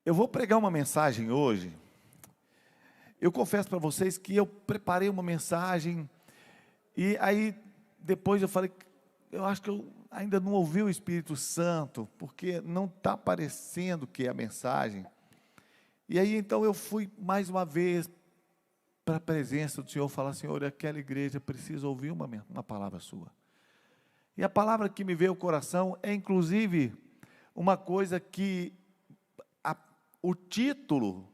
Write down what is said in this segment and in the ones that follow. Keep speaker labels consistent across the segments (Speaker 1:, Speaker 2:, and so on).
Speaker 1: Eu vou pregar uma mensagem hoje. Eu confesso para vocês que eu preparei uma mensagem e aí depois eu falei, eu acho que eu ainda não ouvi o Espírito Santo, porque não está parecendo que é a mensagem. E aí então eu fui mais uma vez para a presença do Senhor, falar: Senhor, aquela igreja precisa ouvir uma palavra sua. E a palavra que me veio ao coração é inclusive uma coisa que o título,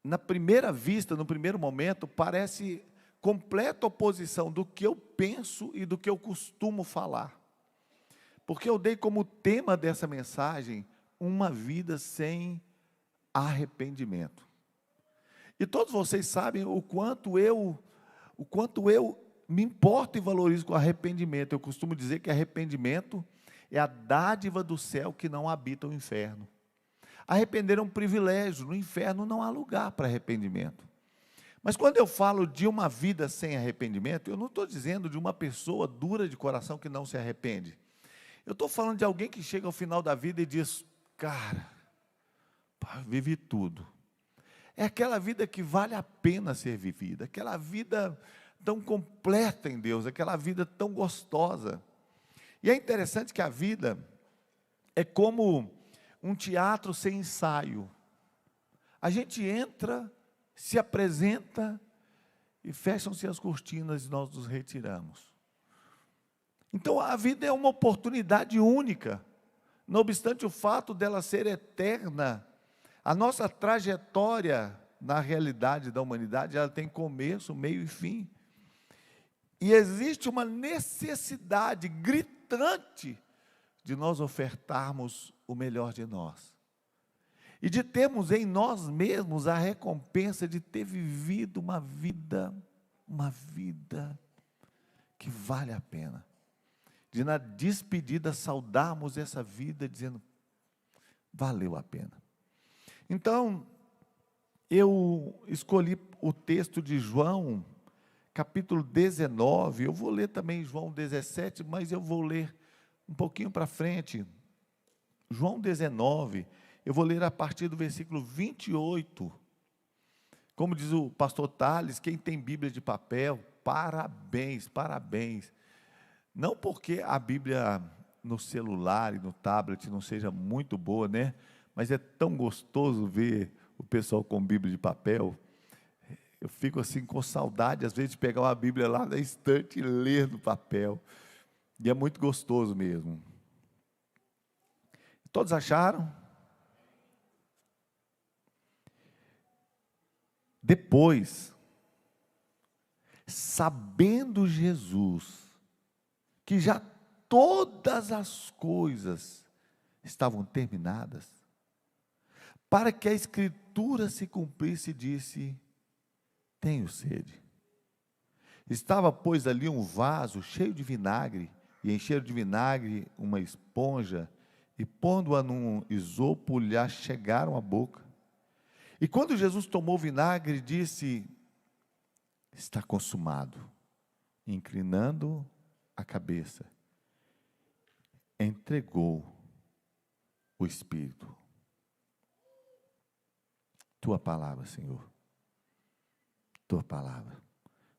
Speaker 1: na primeira vista, no primeiro momento, parece completa oposição do que eu penso e do que eu costumo falar. Porque eu dei como tema dessa mensagem uma vida sem arrependimento. E todos vocês sabem o quanto eu me importo e valorizo com arrependimento. Eu costumo dizer que arrependimento é a dádiva do céu que não habita o inferno. Arrepender é um privilégio, no inferno não há lugar para arrependimento. Mas quando eu falo de uma vida sem arrependimento, eu não estou dizendo de uma pessoa dura de coração que não se arrepende. Eu estou falando de alguém que chega ao final da vida e diz: cara, vivi tudo. É aquela vida que vale a pena ser vivida, aquela vida tão completa em Deus, aquela vida tão gostosa. E é interessante que a vida é como um teatro sem ensaio. A gente entra, se apresenta e fecham-se as cortinas e nós nos retiramos. Então a vida é uma oportunidade única. Não obstante o fato dela ser eterna, a nossa trajetória na realidade da humanidade, ela tem começo, meio e fim. E existe uma necessidade gritante de nós ofertarmos o melhor de nós. E de termos em nós mesmos a recompensa de ter vivido uma vida que vale a pena. De na despedida saudarmos essa vida dizendo: valeu a pena. Então, eu escolhi o texto de João, capítulo 19, eu vou ler também João 17, mas eu vou ler um pouquinho para frente. João 19, eu vou ler a partir do versículo 28. Como diz o pastor Tales, quem tem Bíblia de papel, parabéns, parabéns. Não porque a Bíblia no celular e no tablet não seja muito boa, né? Mas é tão gostoso ver o pessoal com Bíblia de papel. Eu fico assim com saudade, às vezes, de pegar uma Bíblia lá na estante e ler no papel. E é muito gostoso mesmo. Todos acharam? Depois, sabendo Jesus que já todas as coisas estavam terminadas, para que a Escritura se cumprisse, disse: tenho sede. Estava, pois, ali um vaso cheio de vinagre, e encheram de vinagre uma esponja, e pondo-a num isopo, lhe chegaram à boca. E quando Jesus tomou o vinagre, disse: está consumado. Inclinando a cabeça, entregou o Espírito. Tua palavra, Senhor. Tua palavra.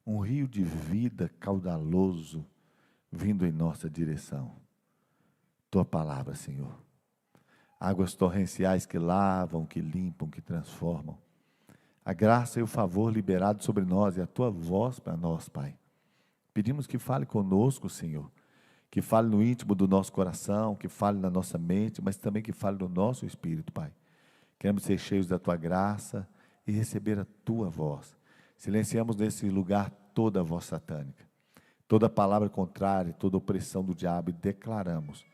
Speaker 1: Um rio de vida caudaloso vindo em nossa direção. Tua palavra, Senhor. Águas torrenciais que lavam, que limpam, que transformam. A graça e o favor liberados sobre nós e a tua voz para nós, Pai. Pedimos que fale conosco, Senhor. Que fale no íntimo do nosso coração, que fale na nossa mente, mas também que fale no nosso espírito, Pai. Queremos ser cheios da tua graça e receber a tua voz. Silenciamos nesse lugar toda a voz satânica, toda palavra contrária, toda opressão do diabo, e declaramos: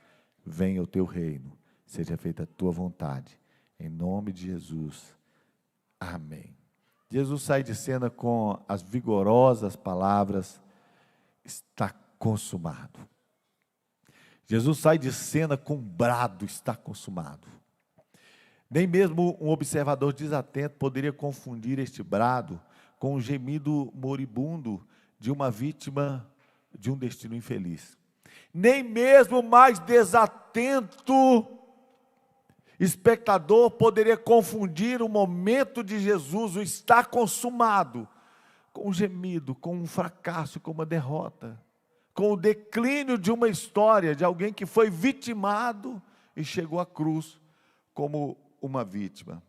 Speaker 1: venha o teu reino, seja feita a tua vontade, em nome de Jesus, amém. Jesus sai de cena com as vigorosas palavras: está consumado. Jesus sai de cena com um brado: está consumado. Nem mesmo um observador desatento poderia confundir este brado com um gemido moribundo de uma vítima de um destino infeliz. Nem mesmo o mais desatento espectador poderia confundir o momento de Jesus, o está consumado, com um gemido, com um fracasso, com uma derrota, com o declínio de uma história, de alguém que foi vitimado e chegou à cruz como uma vítima.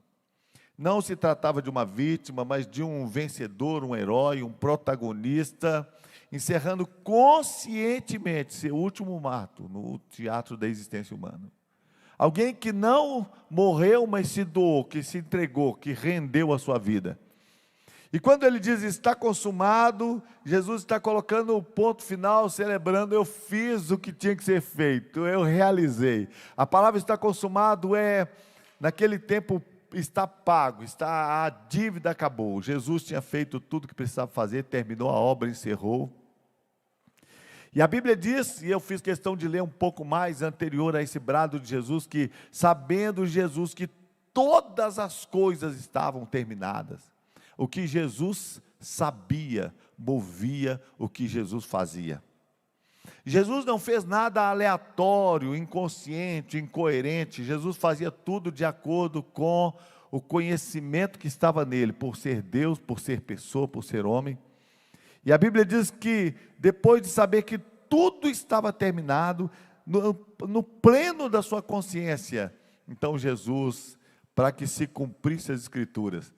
Speaker 1: Não se tratava de uma vítima, mas de um vencedor, um herói, um protagonista, encerrando conscientemente seu último ato no teatro da existência humana. Alguém que não morreu, mas se doou, que se entregou, que rendeu a sua vida. E quando ele diz está consumado, Jesus está colocando o ponto final, celebrando, eu fiz o que tinha que ser feito, eu realizei. A palavra está consumado naquele tempo, está pago, a dívida acabou. Jesus tinha feito tudo o que precisava fazer, terminou a obra, encerrou. E a Bíblia diz, e eu fiz questão de ler um pouco mais anterior a esse brado de Jesus, que sabendo Jesus que todas as coisas estavam terminadas, o que Jesus sabia, movia o que Jesus fazia. Jesus não fez nada aleatório, inconsciente, incoerente. Jesus fazia tudo de acordo com o conhecimento que estava nele, por ser Deus, por ser pessoa, por ser homem. E a Bíblia diz que depois de saber que tudo estava terminado, no pleno da sua consciência, então Jesus, para que se cumprisse as Escrituras,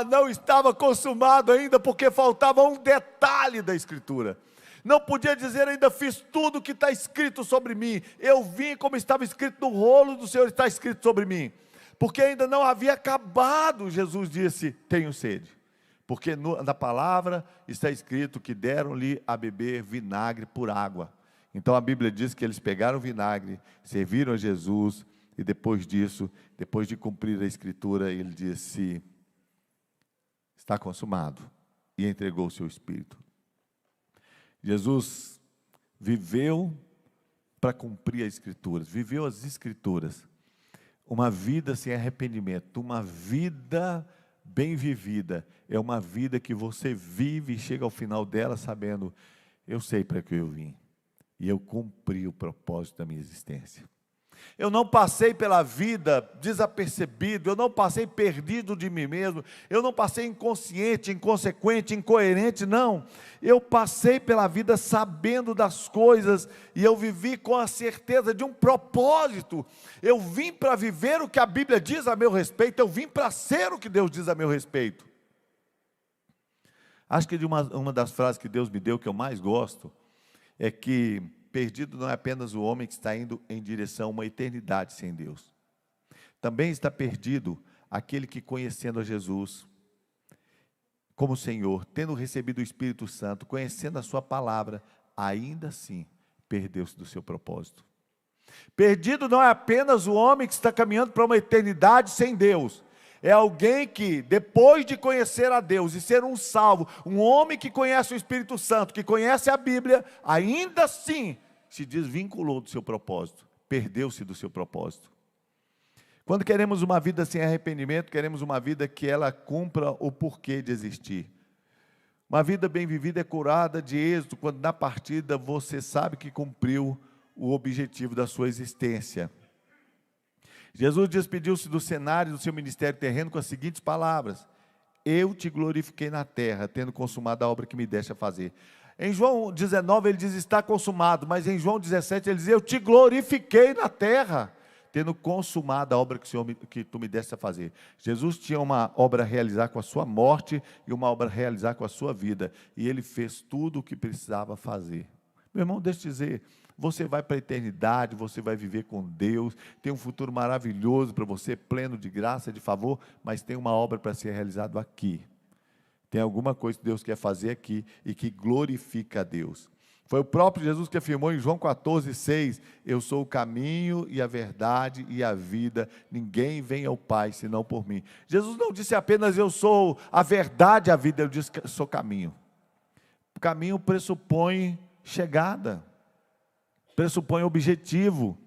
Speaker 1: não estava consumado ainda, porque faltava um detalhe da Escritura. Não podia dizer, ainda fiz tudo o que está escrito sobre mim, eu vim como estava escrito no rolo do Senhor, está escrito sobre mim, porque ainda não havia acabado. Jesus disse, tenho sede, porque na palavra está escrito que deram-lhe a beber vinagre por água. Então a Bíblia diz que eles pegaram o vinagre, serviram a Jesus, e depois disso, depois de cumprir a Escritura, ele disse, está consumado, e entregou o seu Espírito. Jesus viveu para cumprir as Escrituras, viveu as Escrituras, uma vida sem arrependimento, uma vida bem vivida, é uma vida que você vive e chega ao final dela sabendo, eu sei para que eu vim, e eu cumpri o propósito da minha existência. Eu não passei pela vida desapercebido, eu não passei perdido de mim mesmo, eu não passei inconsciente, inconsequente, incoerente, não. Eu passei pela vida sabendo das coisas, e eu vivi com a certeza de um propósito. Eu vim para viver o que a Bíblia diz a meu respeito, eu vim para ser o que Deus diz a meu respeito. Acho que de uma das frases que Deus me deu, que eu mais gosto, é que perdido não é apenas o homem que está indo em direção a uma eternidade sem Deus. Também está perdido aquele que, conhecendo a Jesus como Senhor, tendo recebido o Espírito Santo, conhecendo a sua palavra, ainda assim perdeu-se do seu propósito. Perdido não é apenas o homem que está caminhando para uma eternidade sem Deus. É alguém que, depois de conhecer a Deus e ser um salvo, um homem que conhece o Espírito Santo, que conhece a Bíblia, ainda assim se desvinculou do seu propósito, perdeu-se do seu propósito. Quando queremos uma vida sem arrependimento, queremos uma vida que ela cumpra o porquê de existir. Uma vida bem vivida é curada de êxito, quando na partida você sabe que cumpriu o objetivo da sua existência. Jesus despediu-se do cenário do seu ministério terreno com as seguintes palavras: eu te glorifiquei na terra, tendo consumado a obra que me deste a fazer. Em João 19 ele diz, está consumado, mas em João 17 ele diz, eu te glorifiquei na terra, tendo consumado a obra que tu me deste a fazer. Jesus tinha uma obra a realizar com a sua morte, e uma obra a realizar com a sua vida, e ele fez tudo o que precisava fazer. Meu irmão, deixa eu te dizer, você vai para a eternidade, você vai viver com Deus, tem um futuro maravilhoso para você, pleno de graça, de favor, mas tem uma obra para ser realizada aqui. Tem alguma coisa que Deus quer fazer aqui e que glorifica a Deus. Foi o próprio Jesus que afirmou em João 14:6, eu sou o caminho e a verdade e a vida, ninguém vem ao Pai senão por mim. Jesus não disse apenas eu sou a verdade e a vida, ele disse que eu sou caminho. O caminho pressupõe chegada, pressupõe objetivo,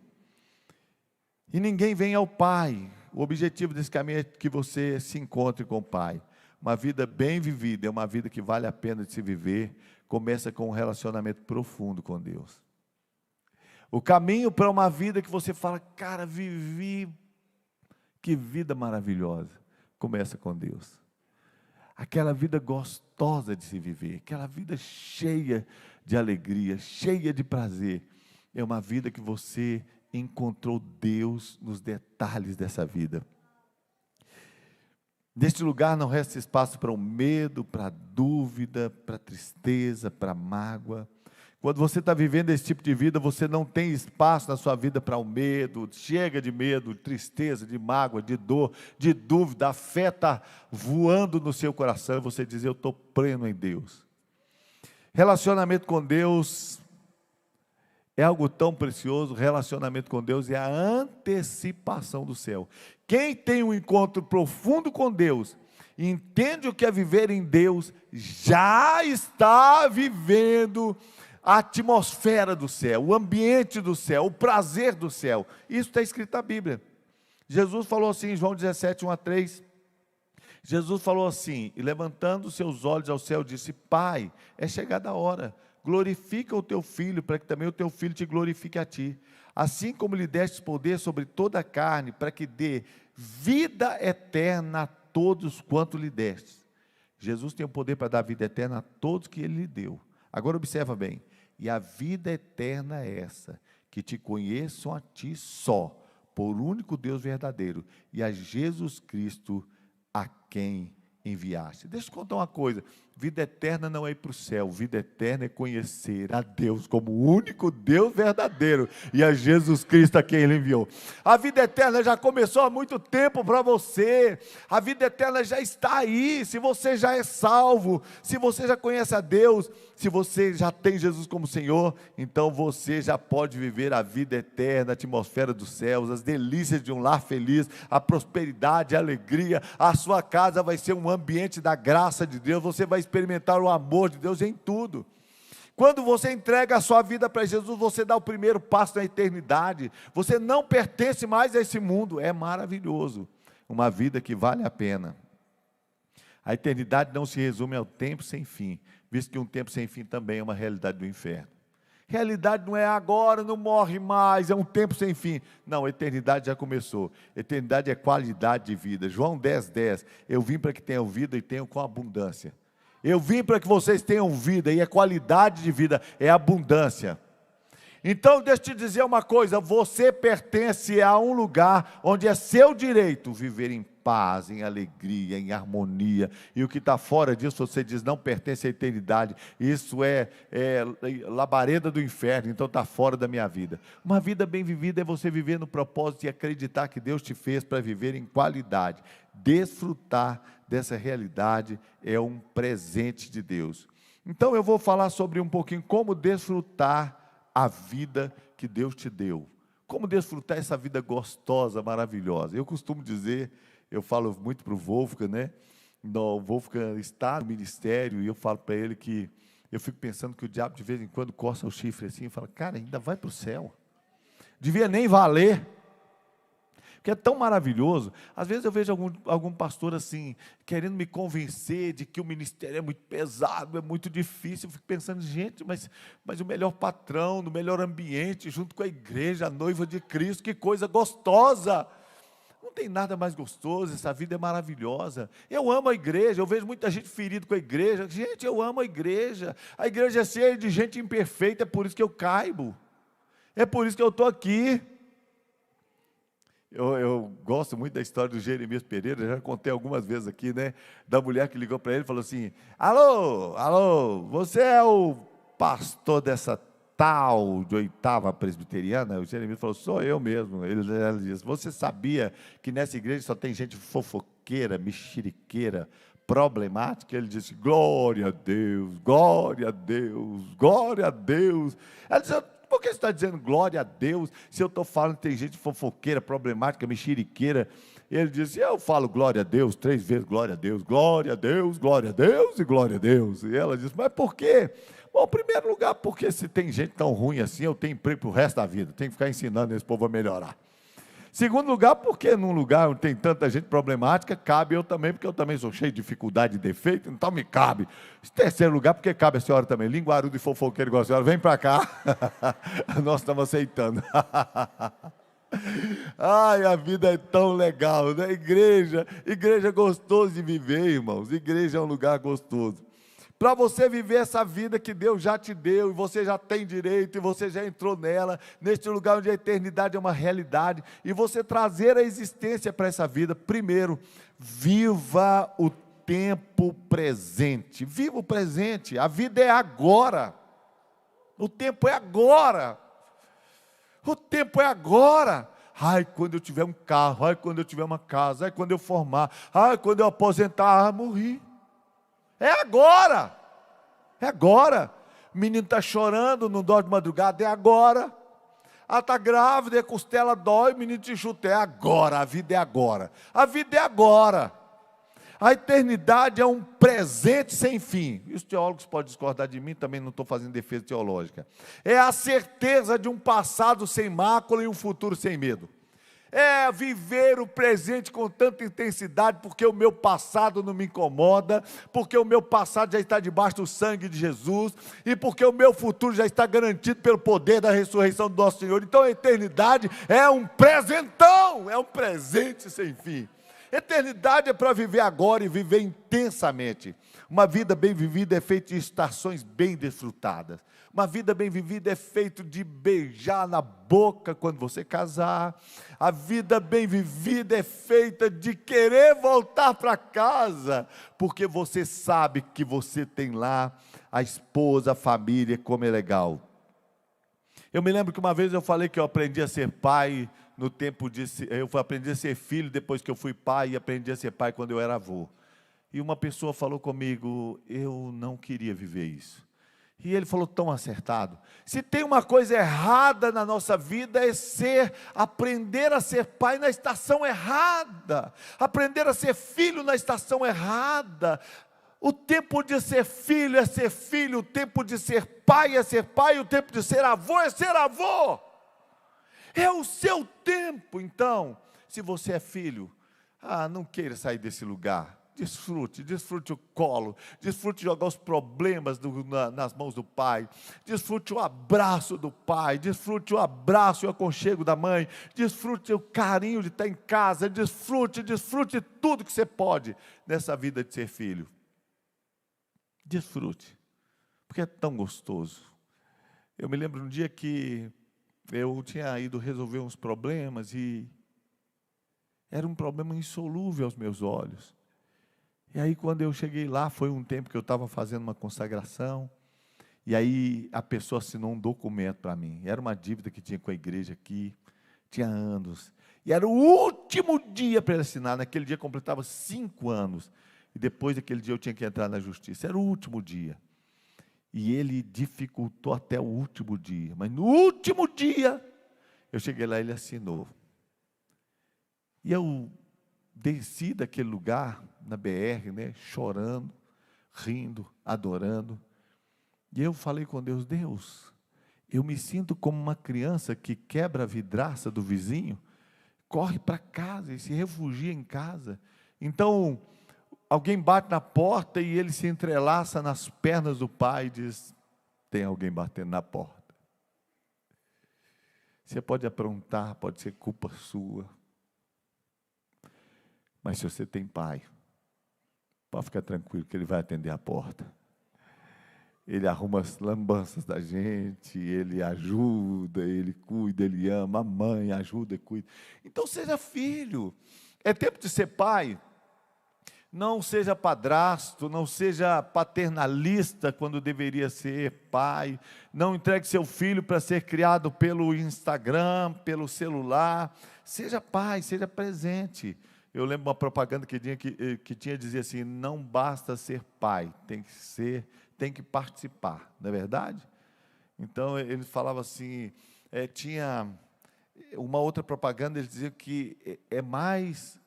Speaker 1: e ninguém vem ao Pai. O objetivo desse caminho é que você se encontre com o Pai. Uma vida bem vivida é uma vida que vale a pena de se viver, começa com um relacionamento profundo com Deus. O caminho para uma vida que você fala, cara, vivi Que vida maravilhosa. Começa com Deus. Aquela vida gostosa de se viver, aquela vida cheia de alegria, cheia de prazer. É uma vida que você encontrou Deus nos detalhes dessa vida. Neste lugar não resta espaço para o medo, para a dúvida, para a tristeza, para a mágoa. Quando você está vivendo esse tipo de vida, você não tem espaço na sua vida para o medo. Chega de medo, de tristeza, de mágoa, de dor, de dúvida. A fé está voando no seu coração e você diz: eu estou pleno em Deus. Relacionamento com Deus é algo tão precioso. Relacionamento com Deus é a antecipação do céu. Quem tem um encontro profundo com Deus, entende o que é viver em Deus, já está vivendo a atmosfera do céu, o ambiente do céu, o prazer do céu. Isso está escrito na Bíblia. Jesus falou assim em João 17, 1-3. Jesus falou assim, e levantando seus olhos ao céu, disse: Pai, é chegada a hora, glorifica o teu filho, para que também o teu filho te glorifique a ti. Assim como lhe destes poder sobre toda a carne, para que dê vida eterna a todos quanto lhe destes. Jesus tem o poder para dar vida eterna a todos que ele lhe deu. Agora observa bem: e a vida eterna é essa, que te conheçam a ti só, por único Deus verdadeiro, e a Jesus Cristo, a quem enviaste. Deixa eu contar uma coisa: vida eterna não é ir para o céu, vida eterna é conhecer a Deus como o único Deus verdadeiro, e a Jesus Cristo a quem Ele enviou. A vida eterna já começou há muito tempo para você, a vida eterna já está aí. Se você já é salvo, se você já conhece a Deus, se você já tem Jesus como Senhor, então você já pode viver a vida eterna, a atmosfera dos céus, as delícias de um lar feliz, a prosperidade, a alegria. A sua casa vai ser um ambiente da graça de Deus, você vai experimentar o amor de Deus em tudo. Quando você entrega a sua vida para Jesus, você dá o primeiro passo na eternidade. Você não pertence mais a esse mundo. É maravilhoso, uma vida que vale a pena. A eternidade não se resume ao tempo sem fim, visto que um tempo sem fim também é uma realidade do inferno. Realidade não é agora, não morre mais, é um tempo sem fim. Não, a eternidade já começou. Eternidade é qualidade de vida. João 10:10, eu vim para que tenham vida e tenham com abundância. Eu vim para que vocês tenham vida, e a qualidade de vida é abundância. Então, deixa eu te dizer uma coisa: você pertence a um lugar onde é seu direito viver em paz, em alegria, em harmonia, e o que está fora disso, você diz, não pertence à eternidade, isso é labareda do inferno, então está fora da minha vida. Uma vida bem vivida é você viver no propósito e acreditar que Deus te fez para viver em qualidade. Desfrutar dessa realidade é um presente de Deus. Então eu vou falar sobre um pouquinho como desfrutar a vida que Deus te deu. Como desfrutar essa vida gostosa, maravilhosa. Eu costumo dizer, eu falo muito para o Wolfgang, né? O Wolfgang está no ministério, e eu falo para ele que eu fico pensando que o diabo de vez em quando coça o chifre assim, e fala: cara, ainda vai para o céu. Devia nem valer. Porque é tão maravilhoso. Às vezes eu vejo algum pastor assim, querendo me convencer de que o ministério é muito pesado, é muito difícil. Eu fico pensando, gente, mas o melhor patrão, no melhor ambiente, junto com a igreja, a noiva de Cristo, que coisa gostosa. Não tem nada mais gostoso, essa vida é maravilhosa. Eu amo a igreja, eu vejo muita gente ferida com a igreja. Gente, eu amo a igreja é cheia de gente imperfeita, é por isso que eu caibo. É por isso que eu estou aqui. Eu gosto muito da história do Jeremias Pereira, já contei algumas vezes aqui, né? Da mulher que ligou para ele e falou assim: alô, você é o pastor dessa tal de 8ª presbiteriana? O Jeremias falou: sou eu mesmo. Ela disse: você sabia que nessa igreja só tem gente fofoqueira, mexeriqueira, problemática? Ele disse: glória a Deus, glória a Deus, glória a Deus. Ela disse: por que você está dizendo glória a Deus, se eu estou falando que tem gente fofoqueira, problemática, mexeriqueira? Ele disse: eu falo glória a Deus 3 vezes, glória a Deus, glória a Deus, glória a Deus e glória a Deus. E ela disse: mas por quê? Bom, em primeiro lugar, porque se tem gente tão ruim assim, eu tenho emprego para o resto da vida, tenho que ficar ensinando esse povo a melhorar. Segundo lugar, porque num lugar onde tem tanta gente problemática, cabe eu também, porque eu também sou cheio de dificuldade e defeito, então me cabe. Terceiro lugar, porque cabe a senhora também, linguarudo e fofoqueiro igual a senhora, vem para cá. Nós estamos aceitando. Ai, a vida é tão legal, né? Igreja é gostoso de viver, irmãos. Igreja é um lugar gostoso. Para você viver essa vida que Deus já te deu, e você já tem direito, e você já entrou nela, neste lugar onde a eternidade é uma realidade, e você trazer a existência para essa vida, primeiro, viva o tempo presente. Viva o presente, a vida é agora. O tempo é agora. O tempo é agora. Ai, quando eu tiver um carro, ai, quando eu tiver uma casa, ai, quando eu formar, ai, quando eu aposentar, morri. É agora. É agora. O menino está chorando, não dorme de madrugada, é agora. Ela está grávida, a costela dói, o menino te chuta, é agora, a vida é agora. A vida é agora. A eternidade é um presente sem fim. E os teólogos podem discordar de mim, também não estou fazendo defesa teológica. É a certeza de um passado sem mácula e um futuro sem medo. É viver o presente com tanta intensidade, porque o meu passado não me incomoda, porque o meu passado já está debaixo do sangue de Jesus, e porque o meu futuro já está garantido pelo poder da ressurreição do nosso Senhor. Então a eternidade é um presentão, é um presente sem fim. Eternidade é para viver agora e viver intensamente. Uma vida bem vivida é feita de estações bem desfrutadas. Uma vida bem vivida é feita de beijar na boca quando você casar. A vida bem vivida é feita de querer voltar para casa, porque você sabe que você tem lá a esposa, a família, como é legal. Eu me lembro que uma vez eu falei que eu aprendi a ser pai no tempo de... Eu aprendi a ser filho depois que eu fui pai, e aprendi a ser pai quando eu era avô. E uma pessoa falou comigo, eu não queria viver isso. E ele falou tão acertado. Se tem uma coisa errada na nossa vida, é aprender a ser pai na estação errada. Aprender a ser filho na estação errada. O tempo de ser filho é ser filho, o tempo de ser pai é ser pai, o tempo de ser avô é ser avô. É o seu tempo. Então, se você é filho, não queira sair desse lugar. Desfrute o colo, desfrute jogar os problemas nas mãos do pai, desfrute o abraço do pai, desfrute o abraço e o aconchego da mãe, desfrute o carinho de estar em casa, desfrute tudo que você pode nessa vida de ser filho. Desfrute, porque é tão gostoso. Eu me lembro um dia que eu tinha ido resolver uns problemas e era um problema insolúvel aos meus olhos. E aí quando eu cheguei lá, foi um tempo que eu estava fazendo uma consagração, e aí a pessoa assinou um documento para mim. Era uma dívida que tinha com a igreja aqui, tinha anos. E era o último dia para ele assinar. Naquele dia completava 5 anos. E depois daquele dia eu tinha que entrar na justiça. Era o último dia. E ele dificultou até o último dia. Mas no último dia, eu cheguei lá e ele assinou. E eu desci daquele lugar, na BR, né, chorando, rindo, adorando. E eu falei com Deus, Deus, eu me sinto como uma criança que quebra a vidraça do vizinho, corre para casa e se refugia em casa. Então, alguém bate na porta e ele se entrelaça nas pernas do pai e diz, tem alguém batendo na porta. Você pode aprontar, pode ser culpa sua. Mas se você tem pai, pode ficar tranquilo que ele vai atender a porta. Ele arruma as lambanças da gente, ele ajuda, ele cuida, ele ama, a mãe ajuda e cuida. Então seja filho. É tempo de ser pai. Não seja padrasto, não seja paternalista quando deveria ser pai. Não entregue seu filho para ser criado pelo Instagram, pelo celular. Seja pai, seja presente. Eu lembro uma propaganda que tinha dizia assim, não basta ser pai, tem que participar, não é verdade? Então ele falava assim, tinha uma outra propaganda, eles diziam que é mais,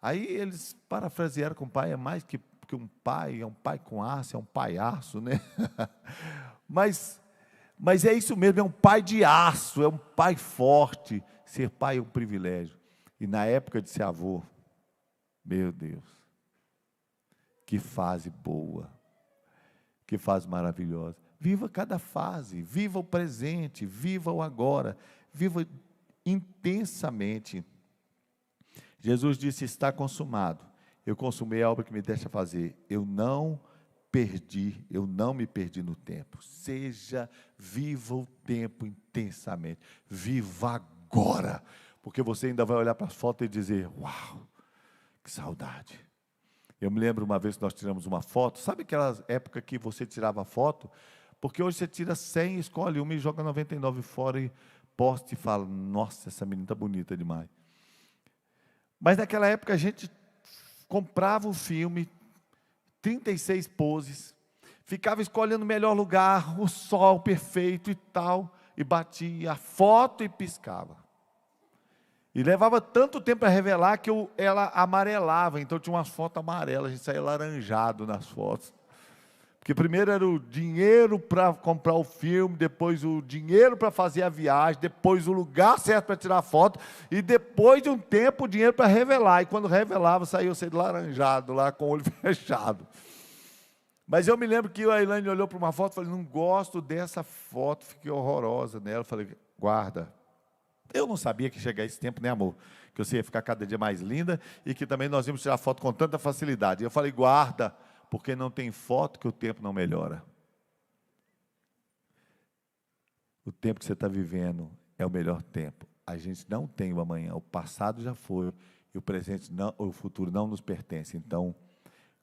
Speaker 1: aí eles parafrasearam com pai, é mais que um pai, é um pai com aço, é um paiaço, né? mas é isso mesmo, é um pai de aço, é um pai forte, ser pai é um privilégio. E na época de ser avô, meu Deus, que fase boa, que fase maravilhosa. Viva cada fase, viva o presente, viva o agora, viva intensamente. Jesus disse: está consumado. Eu consumei a obra que me deixa fazer. Eu não me perdi no tempo. Viva o tempo intensamente. Viva agora. Porque você ainda vai olhar para as fotos e dizer: uau, que saudade. Eu me lembro uma vez que nós tiramos uma foto. Sabe aquela época que você tirava foto? Porque hoje você tira 100, escolhe uma e joga 99 fora e posta e fala: nossa, essa menina está bonita demais. Mas naquela época a gente comprava o filme, 36 poses, ficava escolhendo o melhor lugar, o sol perfeito e tal, e batia a foto e piscava. E levava tanto tempo para revelar que ela amarelava, então tinha umas fotos amarelas, a gente saía laranjado nas fotos. Porque primeiro era o dinheiro para comprar o filme, depois o dinheiro para fazer a viagem, depois o lugar certo para tirar a foto, e depois de um tempo o dinheiro para revelar. E quando revelava, saía você laranjado lá, com o olho fechado. Mas eu me lembro que a Elaine olhou para uma foto e falou: não gosto dessa foto, fiquei horrorosa nela. Eu falei: guarda. Eu não sabia que ia chegar esse tempo, né, amor? Que você ia ficar cada dia mais linda e que também nós íamos tirar foto com tanta facilidade. E eu falei: guarda, porque não tem foto que o tempo não melhora. O tempo que você está vivendo é o melhor tempo. A gente não tem o amanhã, o passado já foi, e o presente não, o futuro não nos pertence. Então,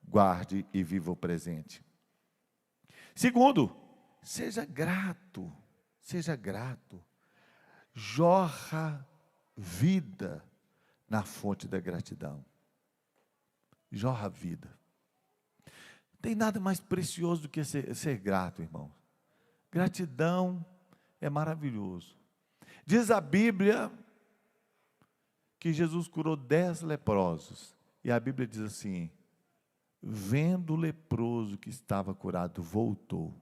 Speaker 1: guarde e viva o presente. Segundo, seja grato, seja grato. Jorra vida na fonte da gratidão. Jorra vida. Não tem nada mais precioso do que ser grato, irmão. Gratidão é maravilhoso. Diz a Bíblia que Jesus curou 10 leprosos. E a Bíblia diz assim: vendo o leproso que estava curado, voltou.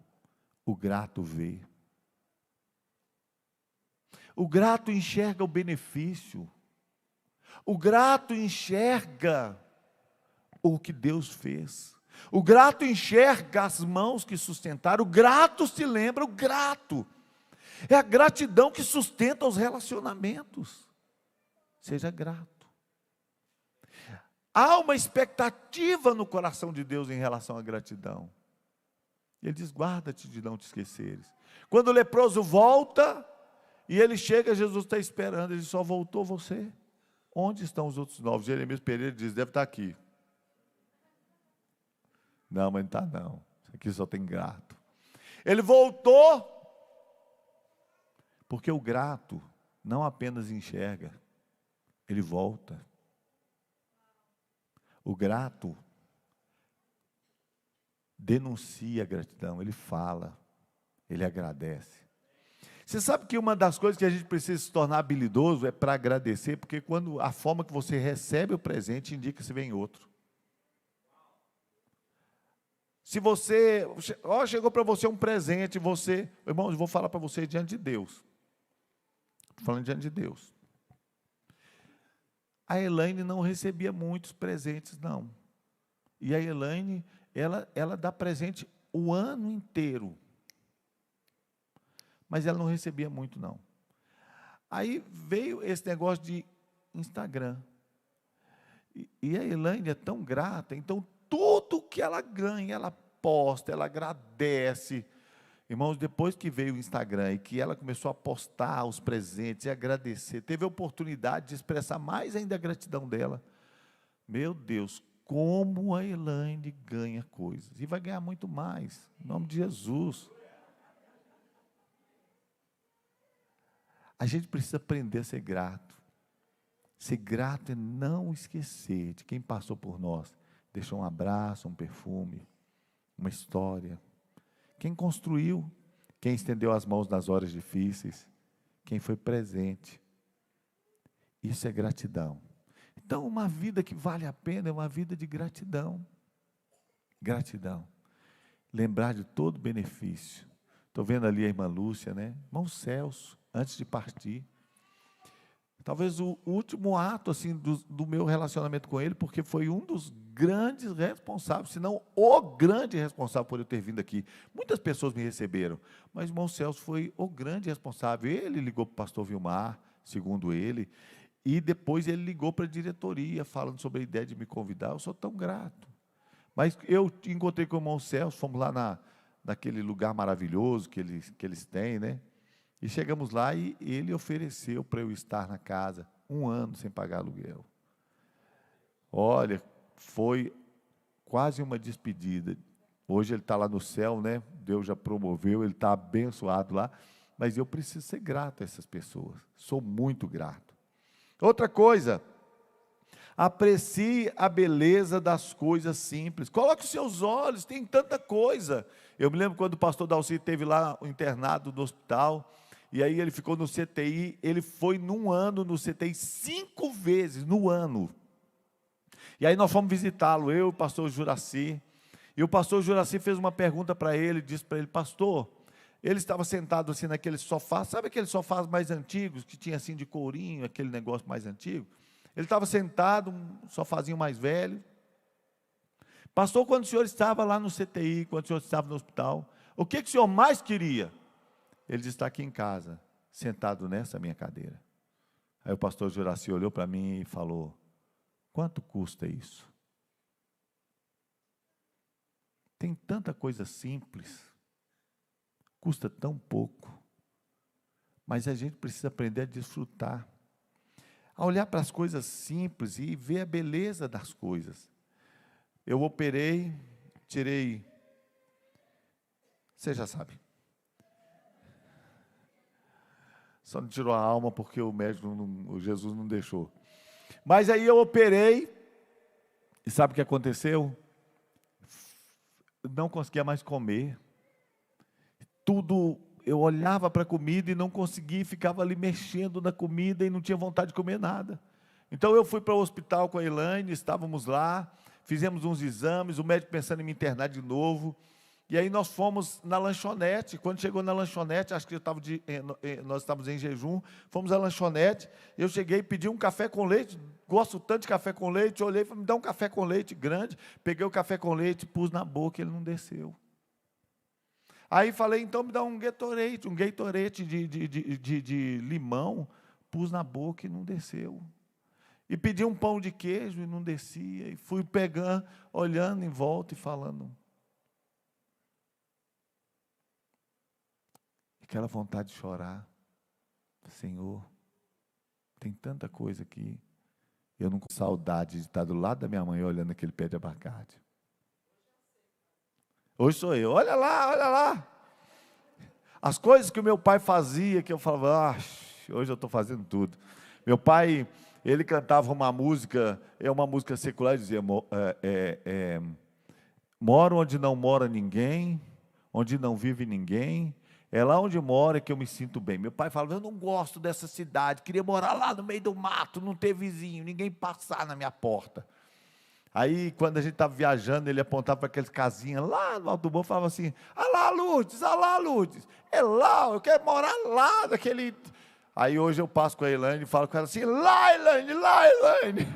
Speaker 1: O grato veio. O grato enxerga o benefício. O grato enxerga o que Deus fez. O grato enxerga as mãos que sustentaram. O grato se lembra, o grato. É a gratidão que sustenta os relacionamentos. Seja grato. Há uma expectativa no coração de Deus em relação à gratidão. Ele diz: guarda-te de não te esqueceres. Quando o leproso volta, e ele chega, Jesus está esperando. Ele: só voltou você? Onde estão os outros 9? Jeremias Pereira diz: deve estar aqui. Não, mas não está não. Aqui só tem grato. Ele voltou, porque o grato não apenas enxerga, ele volta. O grato denuncia a gratidão, ele fala, ele agradece. Você sabe que uma das coisas que a gente precisa se tornar habilidoso é para agradecer, porque quando a forma que você recebe o presente indica se vem outro. Se você, chegou para você um presente, irmão, eu vou falar para você diante de Deus. Estou falando diante de Deus. A Elaine não recebia muitos presentes, não. E a Elaine, ela dá presente o ano inteiro. Mas ela não recebia muito, não. Aí veio esse negócio de Instagram. E a Elaine é tão grata, então tudo que ela ganha, ela posta, ela agradece. Irmãos, depois que veio o Instagram e que ela começou a postar os presentes e agradecer, teve a oportunidade de expressar mais ainda a gratidão dela. Meu Deus, como a Elaine ganha coisas. E vai ganhar muito mais, em nome de Jesus. A gente precisa aprender a ser grato. Ser grato é não esquecer de quem passou por nós. Deixou um abraço, um perfume, uma história. Quem construiu, quem estendeu as mãos nas horas difíceis, quem foi presente. Isso é gratidão. Então, uma vida que vale a pena é uma vida de gratidão. Gratidão. Lembrar de todo o benefício. Estou vendo ali a irmã Lúcia, né? Irmão Celso, antes de partir. Talvez o último ato assim, do meu relacionamento com ele, porque foi um dos grandes responsáveis, se não o grande responsável por eu ter vindo aqui. Muitas pessoas me receberam, mas o irmão Celso foi o grande responsável. Ele ligou para o pastor Vilmar, segundo ele, e depois ele ligou para a diretoria, falando sobre a ideia de me convidar. Eu sou tão grato. Mas eu encontrei com o irmão Celso, fomos lá naquele lugar maravilhoso que eles têm, né? E chegamos lá e ele ofereceu para eu estar na casa 1 ano sem pagar aluguel. Olha, foi quase uma despedida. Hoje ele está lá no céu, né? Deus já promoveu, ele está abençoado lá. Mas eu preciso ser grato a essas pessoas. Sou muito grato. Outra coisa, aprecie a beleza das coisas simples. Coloque os seus olhos, tem tanta coisa. Eu me lembro quando o pastor Dalci esteve lá, internado no hospital, e aí ele ficou no CTI, ele foi num ano no CTI 5 vezes, no ano. E aí nós fomos visitá-lo, eu e o pastor Juraci, e o pastor Juraci fez uma pergunta para ele, disse para ele: pastor, ele estava sentado assim naquele sofá, sabe aqueles sofás mais antigos, que tinha assim de courinho, aquele negócio mais antigo? Ele estava sentado, um sofazinho mais velho. Pastor, quando o senhor estava lá no CTI, quando o senhor estava no hospital, o que o senhor mais queria? Ele disse: está aqui em casa, sentado nessa minha cadeira. Aí o pastor Juraci olhou para mim e falou: quanto custa isso? Tem tanta coisa simples, custa tão pouco, mas a gente precisa aprender a desfrutar, a olhar para as coisas simples e ver a beleza das coisas. Eu operei, tirei, você já sabe, só não tirou a alma porque o médico, o Jesus não deixou. Mas aí eu operei, e sabe o que aconteceu? Não conseguia mais comer, tudo, eu olhava para a comida e não conseguia, ficava ali mexendo na comida e não tinha vontade de comer nada. Então eu fui para o hospital com a Elaine, estávamos lá, fizemos uns exames, o médico pensando em me internar de novo, e aí nós fomos na lanchonete. Quando chegou na lanchonete, acho que nós estávamos em jejum, fomos à lanchonete, eu cheguei, pedi um café com leite, gosto tanto de café com leite, olhei e falei: me dá um café com leite grande, peguei o café com leite, pus na boca, ele não desceu. Aí falei: então me dá um Gatorade de limão, pus na boca e não desceu. E pedi um pão de queijo e não descia, e fui pegando, olhando em volta e falando. Aquela vontade de chorar. Senhor, tem tanta coisa aqui. Eu não tenho saudade de estar do lado da minha mãe olhando aquele pé de abacate. Hoje sou eu. Olha lá, olha lá. As coisas que o meu pai fazia, que eu falava: hoje eu estou fazendo tudo. Meu pai, ele cantava uma música, é uma música secular, e dizia: moro onde não mora ninguém, onde não vive ninguém, é lá onde mora que eu me sinto bem. Meu pai falava: eu não gosto dessa cidade, queria morar lá no meio do mato, não ter vizinho, ninguém passar na minha porta. Aí, quando a gente estava viajando, ele apontava para aquelas casinhas lá no alto do morro, falava assim: ah lá, Lourdes, é lá, eu quero morar lá, naquele... Aí hoje eu passo com a Elaine e falo com ela assim: lá, Elaine,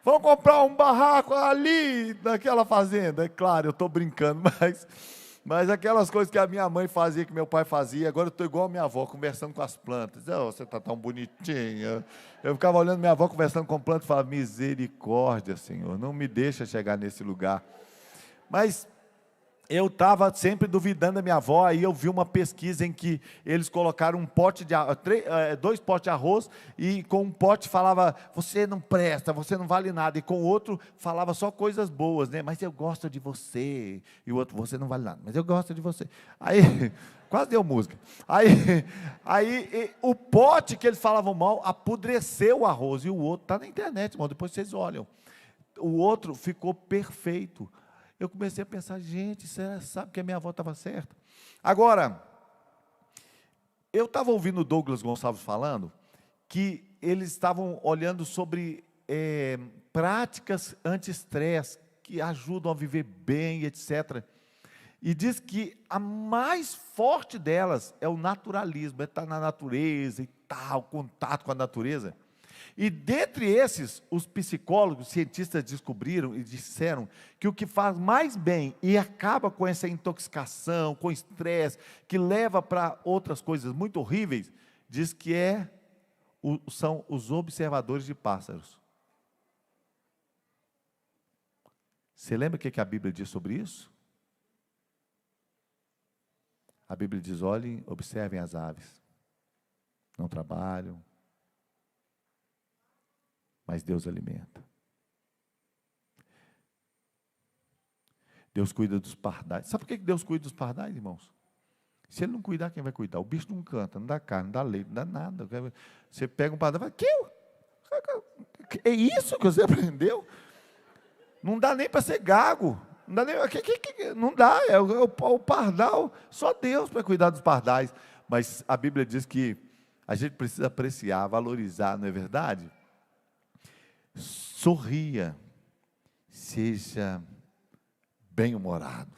Speaker 1: vamos comprar um barraco ali, naquela fazenda. É claro, eu estou brincando, mas aquelas coisas que a minha mãe fazia, que meu pai fazia, agora eu estou igual a minha avó, conversando com as plantas. Oh, você está tão bonitinha. Eu ficava olhando minha avó conversando com plantas e falava: misericórdia, Senhor, não me deixa chegar nesse lugar. Mas eu estava sempre duvidando da minha avó. Aí eu vi uma pesquisa em que eles colocaram um pote de 2 potes de arroz, e com um pote falava: você não presta, você não vale nada, e com o outro falava só coisas boas, né? Mas eu gosto de você. E o outro: você não vale nada, mas eu gosto de você. Aí quase deu música. Aí o pote que eles falavam mal apodreceu o arroz, e o outro está na internet, irmão, depois vocês olham. O outro ficou perfeito. Eu comecei a pensar: gente, você sabe que a minha avó estava certa? Agora, eu estava ouvindo o Douglas Gonçalves falando que eles estavam olhando sobre práticas anti-estresse, que ajudam a viver bem, etc. E diz que a mais forte delas é o naturalismo, é estar na natureza e tal, contato com a natureza. E dentre esses, os psicólogos, cientistas descobriram e disseram que o que faz mais bem e acaba com essa intoxicação, com estresse, que leva para outras coisas muito horríveis, diz que é são os observadores de pássaros. Você lembra o que a Bíblia diz sobre isso? A Bíblia diz, olhem, observem as aves. Não trabalham, mas Deus alimenta. Deus cuida dos pardais. Sabe por que Deus cuida dos pardais, irmãos? Se Ele não cuidar, quem vai cuidar? O bicho não canta, não dá carne, não dá leite, não dá nada. Você pega um pardal e fala, é isso que você aprendeu? Não dá nem para ser gago. Não dá, não dá, é o pardal, só Deus para cuidar dos pardais. Mas a Bíblia diz que a gente precisa apreciar, valorizar, não é verdade? Sorria, seja bem-humorado,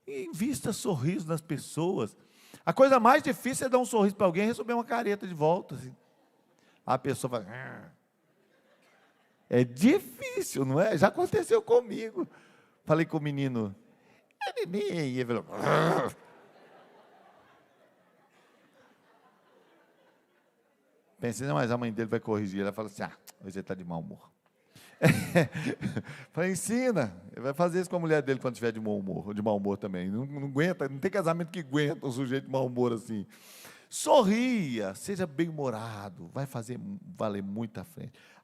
Speaker 1: invista sorriso nas pessoas. A coisa mais difícil é dar um sorriso para alguém e receber uma careta de volta. Assim. A pessoa vai... É difícil, não é? Já aconteceu comigo. Falei com o menino, e ele falou... Pensei, não, mas a mãe dele vai corrigir. Ela fala assim, hoje ele está de mau humor. Falei, ensina. Ele vai fazer isso com a mulher dele quando estiver de mau humor também. Não aguenta, não tem casamento que aguenta um sujeito de mau humor assim. Sorria, seja bem-humorado, vai valer muito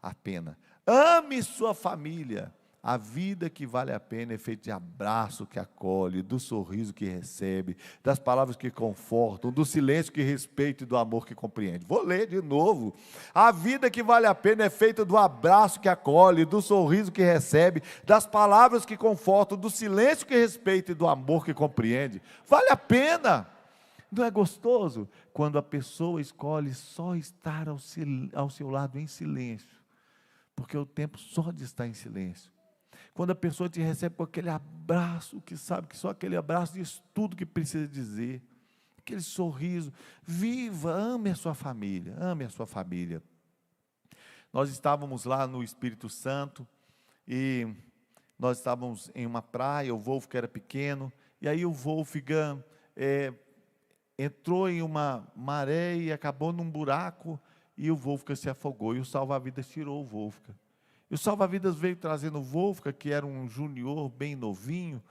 Speaker 1: a pena. Ame sua família. A vida que vale a pena é feita de abraço que acolhe, do sorriso que recebe, das palavras que confortam, do silêncio que respeita e do amor que compreende. Vou ler de novo. A vida que vale a pena é feita do abraço que acolhe, do sorriso que recebe, das palavras que confortam, do silêncio que respeita e do amor que compreende. Vale a pena. Não é gostoso quando a pessoa escolhe só estar ao seu lado em silêncio, porque é o tempo só de estar em silêncio. Quando a pessoa te recebe com aquele abraço, que sabe que só aquele abraço diz tudo que precisa dizer, aquele sorriso, viva, ame a sua família, ame a sua família. Nós estávamos lá no Espírito Santo, e nós estávamos em uma praia, o Wolfgang era pequeno, e aí o Wolfgang entrou em uma maré e acabou num buraco, e o Wolfgang se afogou, e o salva-vidas tirou o Wolfgang. E o salva-vidas veio trazendo o Wolfgang, que era um junior bem novinho,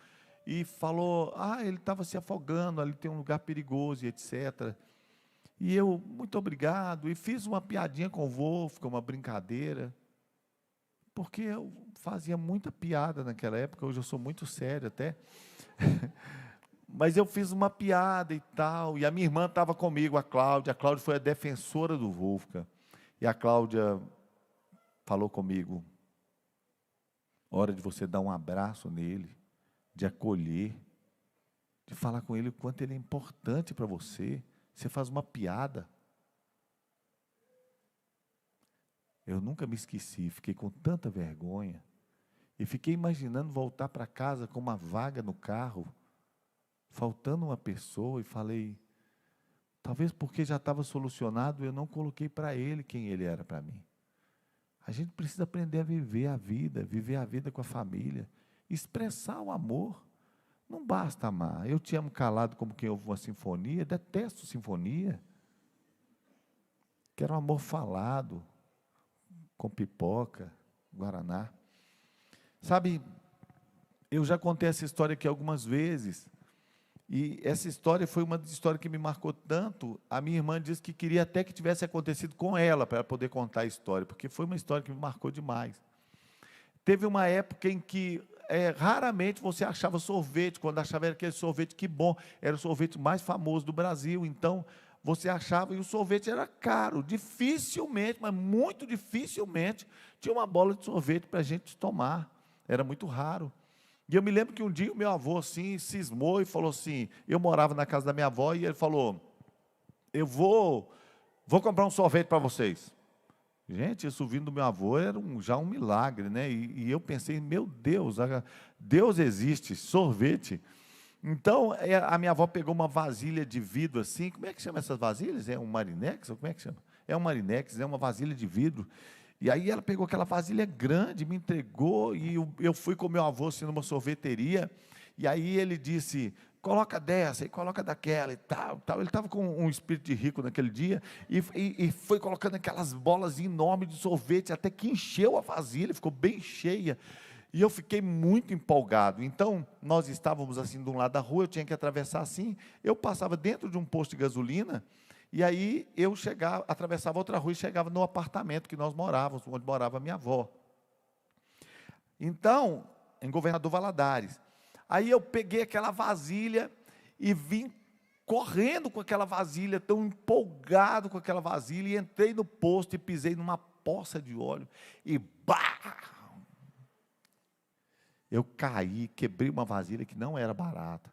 Speaker 1: e falou, ele estava se afogando, ali tem um lugar perigoso, e etc. E eu, muito obrigado, e fiz uma piadinha com o Wolfgang, uma brincadeira, porque eu fazia muita piada naquela época, hoje eu sou muito sério até, mas eu fiz uma piada e tal, e a minha irmã estava comigo, a Cláudia foi a defensora do Wolfgang, e a Cláudia falou comigo, hora de você dar um abraço nele, de acolher, de falar com ele o quanto ele é importante para você. Você faz uma piada. Eu nunca me esqueci, fiquei com tanta vergonha, e fiquei imaginando voltar para casa com uma vaga no carro, faltando uma pessoa, e falei, talvez porque já estava solucionado, eu não coloquei para ele quem ele era para mim. A gente precisa aprender a viver a vida com a família, expressar o amor. Não basta amar. Eu te amo calado como quem ouve uma sinfonia, detesto sinfonia. Quero um amor falado, com pipoca, guaraná. Sabe, eu já contei essa história aqui algumas vezes, e essa história foi uma história que me marcou tanto. A minha irmã disse que queria até que tivesse acontecido com ela, para ela poder contar a história, porque foi uma história que me marcou demais. Teve uma época em que raramente você achava sorvete, quando achava era aquele sorvete, que bom, era o sorvete mais famoso do Brasil, então você achava, e o sorvete era caro, dificilmente, mas muito dificilmente, tinha uma bola de sorvete para a gente tomar, era muito raro. E eu me lembro que um dia o meu avô assim, cismou e falou assim, eu morava na casa da minha avó, e ele falou, eu vou comprar um sorvete para vocês. Gente, isso vindo do meu avô era já um milagre, né? E eu pensei, meu Deus, Deus existe, sorvete. Então, a minha avó pegou uma vasilha de vidro assim, como é que chama essas vasilhas? É um marinex? Ou como é que chama? É um marinex, é uma vasilha de vidro. E aí ela pegou aquela vasilha grande, me entregou, e eu fui com meu avô assim, numa sorveteria, e aí ele disse, coloca dessa e coloca daquela e tal, tal. Ele estava com um espírito de rico naquele dia e foi colocando aquelas bolas enormes de sorvete até que encheu a vasilha, ficou bem cheia. E eu fiquei muito empolgado. Então, nós estávamos assim de um lado da rua, eu tinha que atravessar assim, eu passava dentro de um posto de gasolina, e aí eu chegava, atravessava outra rua e chegava no apartamento que nós morávamos, onde morava a minha avó. Então, em Governador Valadares. Aí eu peguei aquela vasilha e vim correndo com aquela vasilha, tão empolgado com aquela vasilha, e entrei no posto e pisei numa poça de óleo, e bah! Eu caí, quebrei uma vasilha que não era barata.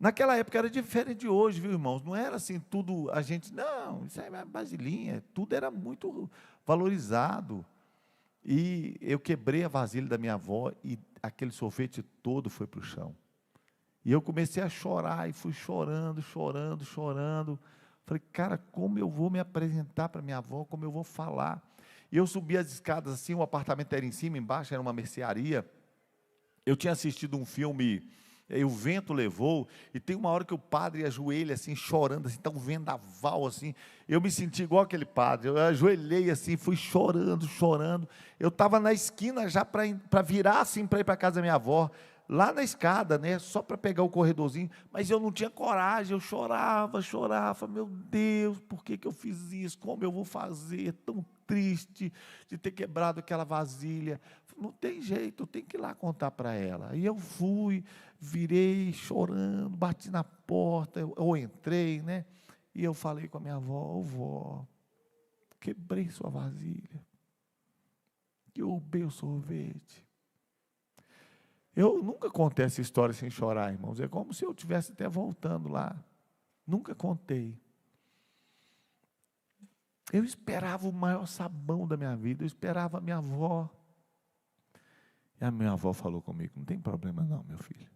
Speaker 1: Naquela época era diferente de hoje, viu, irmãos? Não era assim tudo, a gente, não, isso aí é vasilhinha, tudo era muito valorizado. E eu quebrei a vasilha da minha avó e aquele sorvete todo foi para o chão. E eu comecei a chorar e fui chorando, chorando, chorando. Falei, cara, como eu vou me apresentar para minha avó, como eu vou falar? E eu subi as escadas assim, o apartamento era em cima, embaixo era uma mercearia. Eu tinha assistido um filme, O Vento Levou, e tem uma hora que o padre ajoelha assim, chorando, assim, tá um vendaval assim, eu me senti igual aquele padre, eu ajoelhei assim, fui chorando, chorando, eu estava na esquina já para virar assim, para ir para a casa da minha avó, lá na escada, né, só para pegar o corredorzinho, mas eu não tinha coragem, eu chorava, chorava, meu Deus, por que eu fiz isso, como eu vou fazer, tão triste de ter quebrado aquela vasilha, não tem jeito, eu tenho que ir lá contar para ela. E eu fui, virei chorando, bati na porta, eu entrei, né? E eu falei com a minha avó, vó, quebrei sua vasilha, derrubei o sorvete. Eu nunca contei essa história sem chorar, irmãos, é como se eu estivesse até voltando lá, nunca contei. Eu esperava o maior sabão da minha vida, eu esperava a minha avó. E a minha avó falou comigo, não tem problema não, meu filho,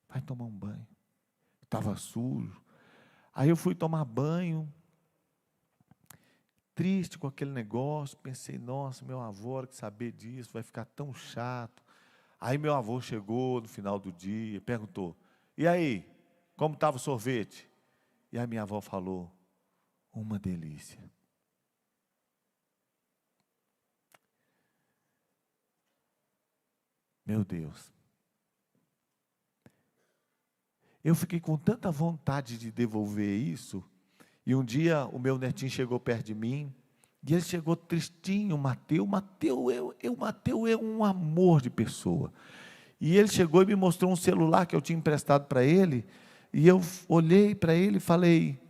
Speaker 1: vai tomar um banho. Estava sujo. Aí eu fui tomar banho, triste com aquele negócio, pensei, nossa, meu avô, hora que saber disso, vai ficar tão chato. Aí meu avô chegou no final do dia, perguntou, e aí, como estava o sorvete? E a minha avó falou, uma delícia. Meu Deus. Eu fiquei com tanta vontade de devolver isso, e um dia o meu netinho chegou perto de mim, e ele chegou tristinho, Mateus é um amor de pessoa. E ele chegou e me mostrou um celular que eu tinha emprestado para ele, e eu olhei para ele e falei,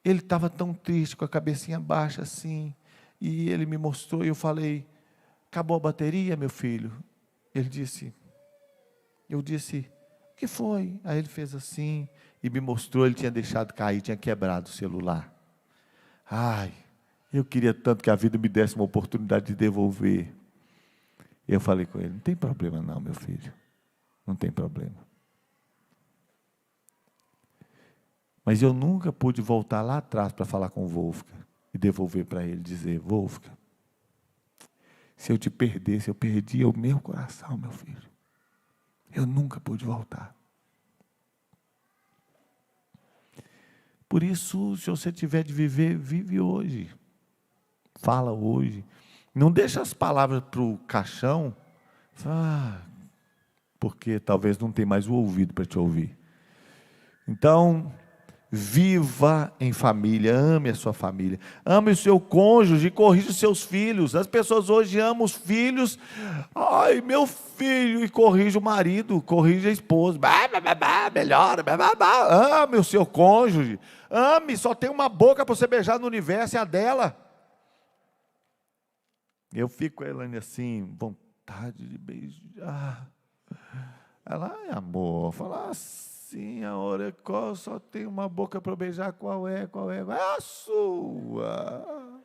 Speaker 1: ele estava tão triste, com a cabecinha baixa assim, e ele me mostrou, e eu falei, acabou a bateria, meu filho? Ele disse, eu disse, o que foi? Aí ele fez assim, e me mostrou, ele tinha deixado cair, tinha quebrado o celular. Ai, eu queria tanto que a vida me desse uma oportunidade de devolver. Eu falei com ele, não tem problema não, meu filho, não tem problema. Mas eu nunca pude voltar lá atrás para falar com o Wolfgang, e devolver para ele, dizer, Wolfgang, se eu te perdesse, eu perdia o meu coração, meu filho. Eu nunca pude voltar. Por isso, se você tiver de viver, vive hoje. Fala hoje. Não deixa as palavras para o caixão, porque talvez não tenha mais o ouvido para te ouvir. Então, viva em família, ame a sua família, ame o seu cônjuge, corrija os seus filhos. As pessoas hoje amam os filhos, ai meu filho, e corrige o marido, corrige a esposa, melhora, ame o seu cônjuge, ame, só tem uma boca para você beijar no universo, é a dela. Eu fico com a Elaine assim, vontade de beijar. Ela, ai amor, fala assim, a hora qual só tem uma boca para beijar, qual é? É a sua.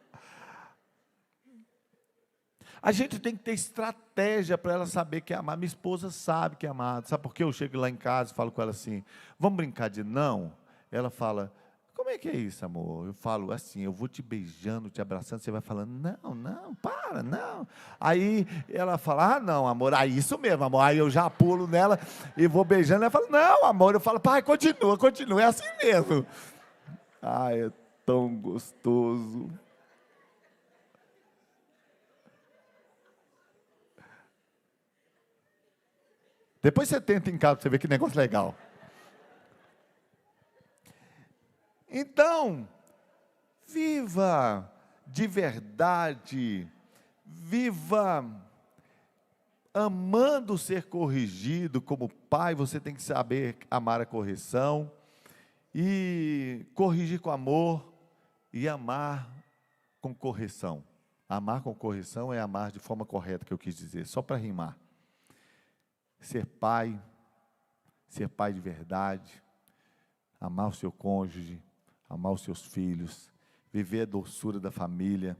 Speaker 1: A gente tem que ter estratégia para ela saber que é amada. Minha esposa sabe que é amada. Sabe por quê? Eu chego lá em casa e falo com ela assim, vamos brincar de não? Ela fala, como é que é isso, amor? Eu falo assim, eu vou te beijando, te abraçando, você vai falando, não, não, para, não. Aí ela fala, ah, não, amor, isso mesmo, amor. Aí eu já pulo nela e vou beijando, ela fala, não, amor. Eu falo, pai, continua, continua, é assim mesmo. Ai, é tão gostoso. Depois você tenta em casa para você ver que negócio legal. Então, viva de verdade, viva amando ser corrigido. Como pai, você tem que saber amar a correção, e corrigir com amor, e amar com correção. Amar com correção é amar de forma correta, que eu quis dizer, só para rimar. Ser pai de verdade, amar o seu cônjuge, amar os seus filhos, viver a doçura da família.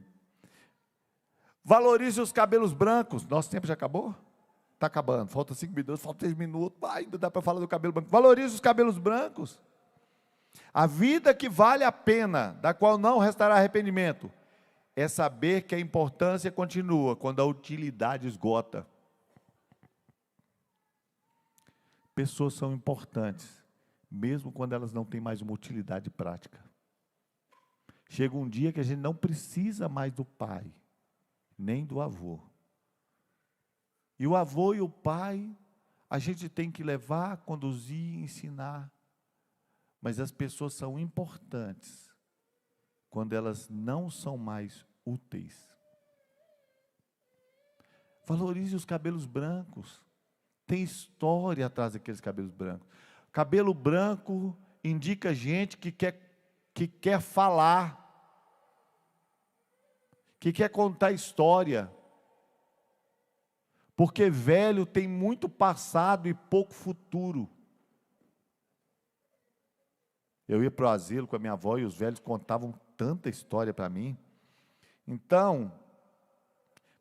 Speaker 1: Valorize os cabelos brancos. Nosso tempo já acabou? Está acabando, falta 5 minutos, falta 3 minutos, ainda dá para falar do cabelo branco. Valorize os cabelos brancos. A vida que vale a pena, da qual não restará arrependimento, é saber que a importância continua quando a utilidade esgota. Pessoas são importantes, mesmo quando elas não têm mais uma utilidade prática. Chega um dia que a gente não precisa mais do pai, nem do avô. E o avô e o pai, a gente tem que levar, conduzir, ensinar. Mas as pessoas são importantes quando elas não são mais úteis. Valorize os cabelos brancos. Tem história atrás daqueles cabelos brancos. Cabelo branco indica gente que quer falar, que quer contar história. Porque velho tem muito passado e pouco futuro. Eu ia para o asilo com a minha avó e os velhos contavam tanta história para mim. Então,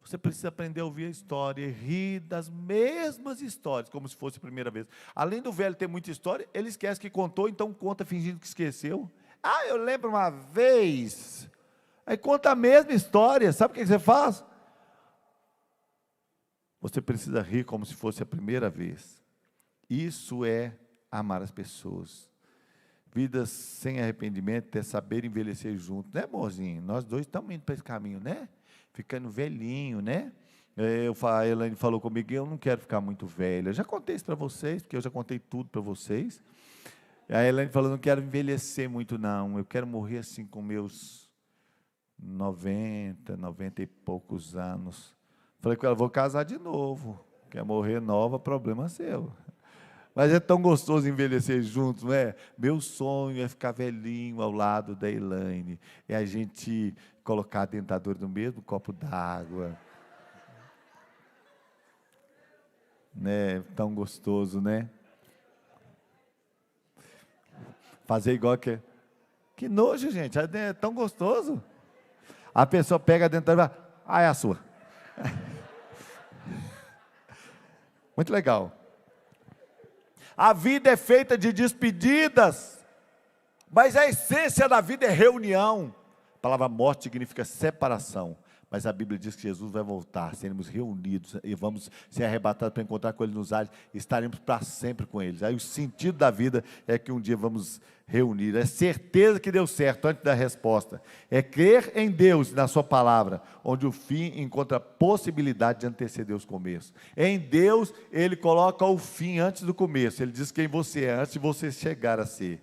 Speaker 1: você precisa aprender a ouvir a história e rir das mesmas histórias, como se fosse a primeira vez. Além do velho ter muita história, ele esquece que contou, então conta fingindo que esqueceu. Ah, eu lembro uma vez. Aí conta a mesma história. Sabe o que você faz? Você precisa rir como se fosse a primeira vez. Isso é amar as pessoas. Vidas sem arrependimento é saber envelhecer junto, né, amorzinho? Nós dois estamos indo para esse caminho, né? Ficando velhinho, né? A Elaine falou comigo, eu não quero ficar muito velha. Eu já contei isso para vocês, porque eu já contei tudo para vocês. A Elaine falou, não quero envelhecer muito, não. Eu quero morrer assim com meus 90 e poucos anos. Falei com ela, vou casar de novo. Quer morrer nova, problema seu. Mas é tão gostoso envelhecer juntos, não é? Meu sonho é ficar velhinho ao lado da Elaine. É a gente colocar a dentadura no mesmo copo d'água. Né? Tão gostoso, né? Fazer igual que... Que nojo, gente. É tão gostoso. A pessoa pega a dentadura e vai... Ah, é a sua. Muito legal. A vida é feita de despedidas, mas a essência da vida é reunião. A palavra morte significa separação, mas a Bíblia diz que Jesus vai voltar, seremos reunidos e vamos ser arrebatados para encontrar com Ele nos ares, e estaremos para sempre com Ele. Aí o sentido da vida é que um dia vamos reunir, é certeza que deu certo antes da resposta, é crer em Deus e na sua palavra, onde o fim encontra a possibilidade de anteceder os começos. Em Deus, Ele coloca o fim antes do começo, Ele diz quem você é antes de você chegar a ser.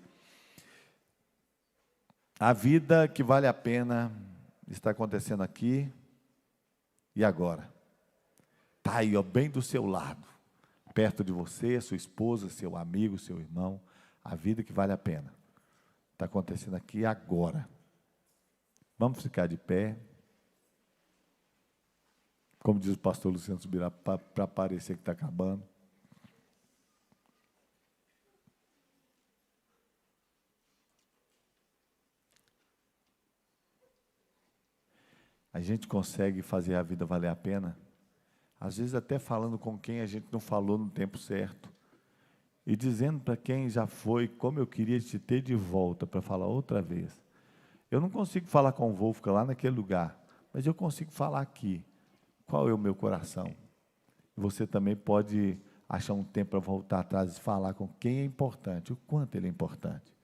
Speaker 1: A vida que vale a pena está acontecendo aqui e agora. Está aí, ó, bem do seu lado, perto de você, sua esposa, seu amigo, seu irmão. A vida que vale a pena está acontecendo aqui e agora. Vamos ficar de pé. Como diz o pastor Luciano Subirá, para parecer que está acabando. A gente consegue fazer a vida valer a pena, às vezes até falando com quem a gente não falou no tempo certo. e dizendo para quem já foi como eu queria te ter de volta para falar outra vez. Eu não consigo falar com o Wolfgang lá naquele lugar, mas eu consigo falar aqui. Qual é o meu coração? Você também pode achar um tempo para voltar atrás e falar com quem é importante, o quanto ele é importante.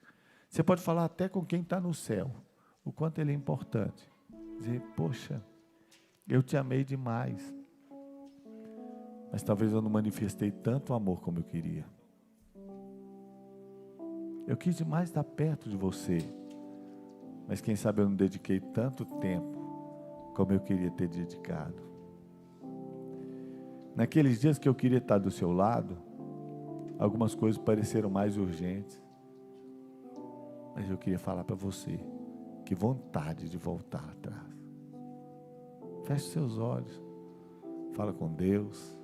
Speaker 1: Você pode falar até com quem está no céu, o quanto ele é importante. Dizer, poxa, eu te amei demais, mas talvez eu não manifestei tanto amor como eu queria. Eu quis demais estar perto de você, mas quem sabe eu não dediquei tanto tempo como eu queria ter dedicado. Naqueles dias que eu queria estar do seu lado, algumas coisas pareceram mais urgentes, mas eu queria falar para você, que vontade de voltar atrás. Feche seus olhos, fala com Deus,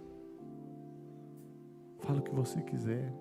Speaker 1: fala o que você quiser.